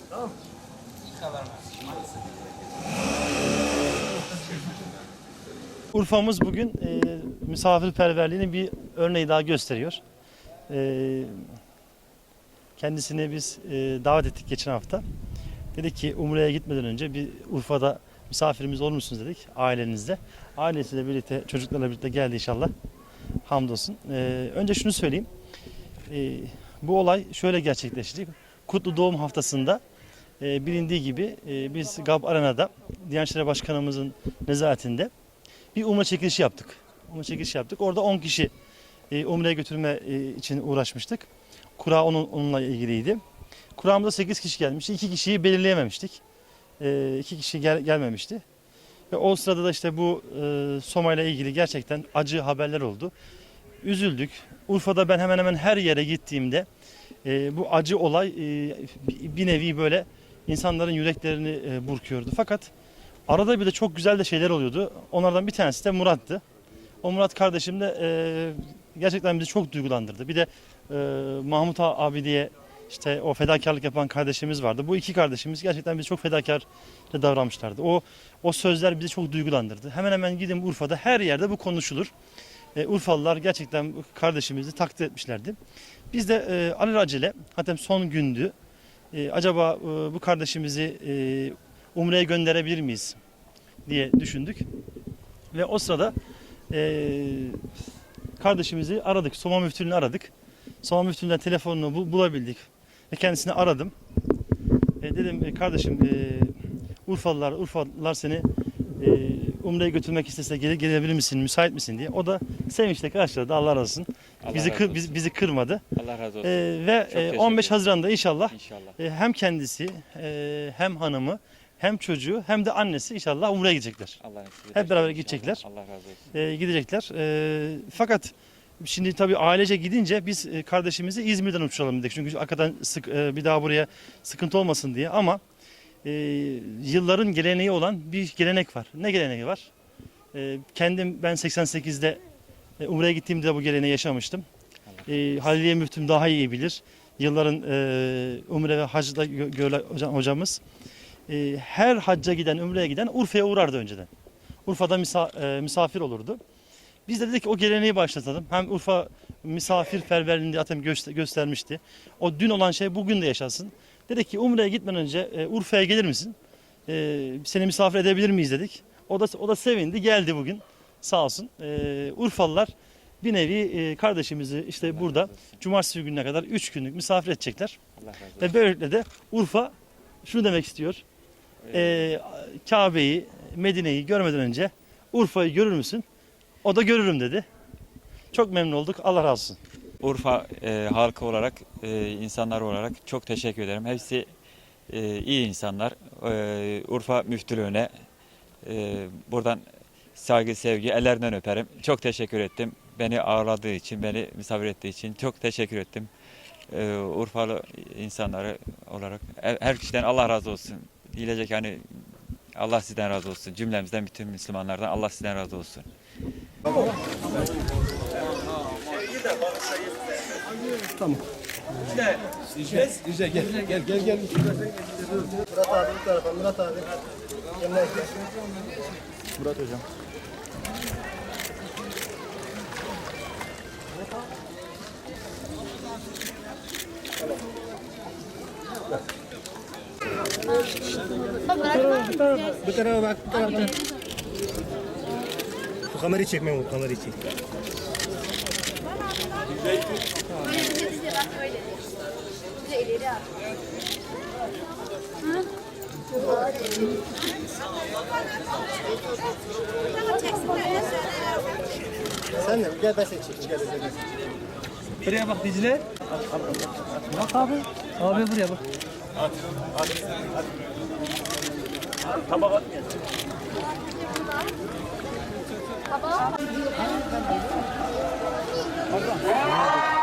Tamam. Urfa'mız bugün misafirperverliğinin bir örneği daha gösteriyor. Kendisini biz davet ettik geçen hafta. Dedik ki Umre'ye gitmeden önce bir Urfa'da misafirimiz olur musunuz dedik ailenizle. Ailesiyle birlikte, çocuklarla birlikte geldi inşallah. Hamdolsun. Önce şunu söyleyeyim. Bu olay şöyle gerçekleşti. Kutlu Doğum Haftası'nda bilindiği gibi biz GAB Arena'da Diyanet İşleri Başkanımızın nezaretinde bir umre çekilişi yaptık. Umre çekilişi yaptık. Orada 10 kişi umreye götürme için uğraşmıştık. Kura onunla ilgiliydi. Kuramızda 8 kişi gelmişti. 2 kişiyi belirleyememiştik. 2 kişi gelmemişti. Ve o sırada da işte bu Soma ile ilgili gerçekten acı haberler oldu. Üzüldük. Urfa'da ben hemen hemen her yere gittiğimde bu acı olay bir nevi böyle insanların yüreklerini burkuyordu. Fakat arada bir de çok güzel de şeyler oluyordu. Onlardan bir tanesi de Murat'tı. O Murat kardeşim de gerçekten bizi çok duygulandırdı. Bir de Mahmut abi diye işte o fedakarlık yapan kardeşimiz vardı. Bu iki kardeşimiz gerçekten bizi çok fedakar davranmışlardı. O sözler bizi çok duygulandırdı. Hemen hemen gidin Urfa'da her yerde bu konuşulur. Urfalılar gerçekten kardeşimizi takdir etmişlerdi. Biz de alelacele hatta son gündü. Acaba bu kardeşimizi Umre'ye gönderebilir miyiz diye düşündük. Ve o sırada kardeşimizi aradık. Soma müftülüğünü aradık. Soma müftülüğünden telefonunu bulabildik. Ve kendisini aradım. Dedim kardeşim Urfalılar seni Umre'ye götürmek istese gelebilir misin, müsait misin diye. O da sevinçle karşıladı. Allah razı olsun. Bizi kırmadı. Allah razı olsun. Ve 15 Haziran'da inşallah, İnşallah. hem kendisi hem hanımı hem çocuğu hem de annesi inşallah Umre'ye gidecekler. Allah nasip ederse Hep beraber inşallah. gidecekler. Allah razı olsun. Gidecekler. Fakat şimdi tabii ailece gidince biz kardeşimizi İzmir'den uçuralım dedik. Çünkü hakikaten bir daha buraya sıkıntı olmasın diye. Ama yılların geleneği olan bir gelenek var. Ne geleneği var? Kendim ben 88'de Umre'ye gittiğimde bu geleneği yaşamıştım. Haliliye Müftüm daha iyi bilir. Yılların Umre ve Hac'da görülen hocamız. Her hacca giden, Umre'ye giden Urfa'ya uğrardı önceden. Urfa'da misafir olurdu. Biz de dedik ki o geleneği başlatalım. Hem Urfa misafirperverliğini zaten göstermişti. O dün olan şey bugün de yaşasın. Dedik ki Umre'ye gitmeden önce Urfa'ya gelir misin? Seni misafir edebilir miyiz dedik. O da sevindi, geldi bugün. Sağ olsun. Urfalılar bir nevi kardeşimizi işte burada cumartesi gününe kadar 3 günlük misafir edecekler. Allah razı olsun. Ve böylelikle de Urfa şunu demek istiyor. Kabe'yi, Medine'yi görmeden önce Urfa'yı görür müsün? O da görürüm dedi. Çok memnun olduk. Allah razı olsun. Urfa halkı olarak, insanlar olarak çok teşekkür ederim. Hepsi iyi insanlar. Urfa müftülüğüne buradan saygı, sevgi, ellerinden öperim. Çok teşekkür ettim. Beni ağırladığı için, beni misafir ettiği için çok teşekkür ettim. Urfalı insanları olarak her kişiden Allah razı olsun. Diyecek hani Allah sizden razı olsun. Cümlemizden bütün Müslümanlardan Allah sizden razı olsun. Tamam. Gel. Murat abi bu tarafa. Murat abi. Yanına gel. Murat hocam. Bu tarafa bak. Bu tarafa. Bu kamerayı çekme bu kamerayı çek. Sen de gel ben seni çekeyim. Gel. Buraya bak Dicle. Bak abi. Abi buraya bak. Tabak atmayın. Baba.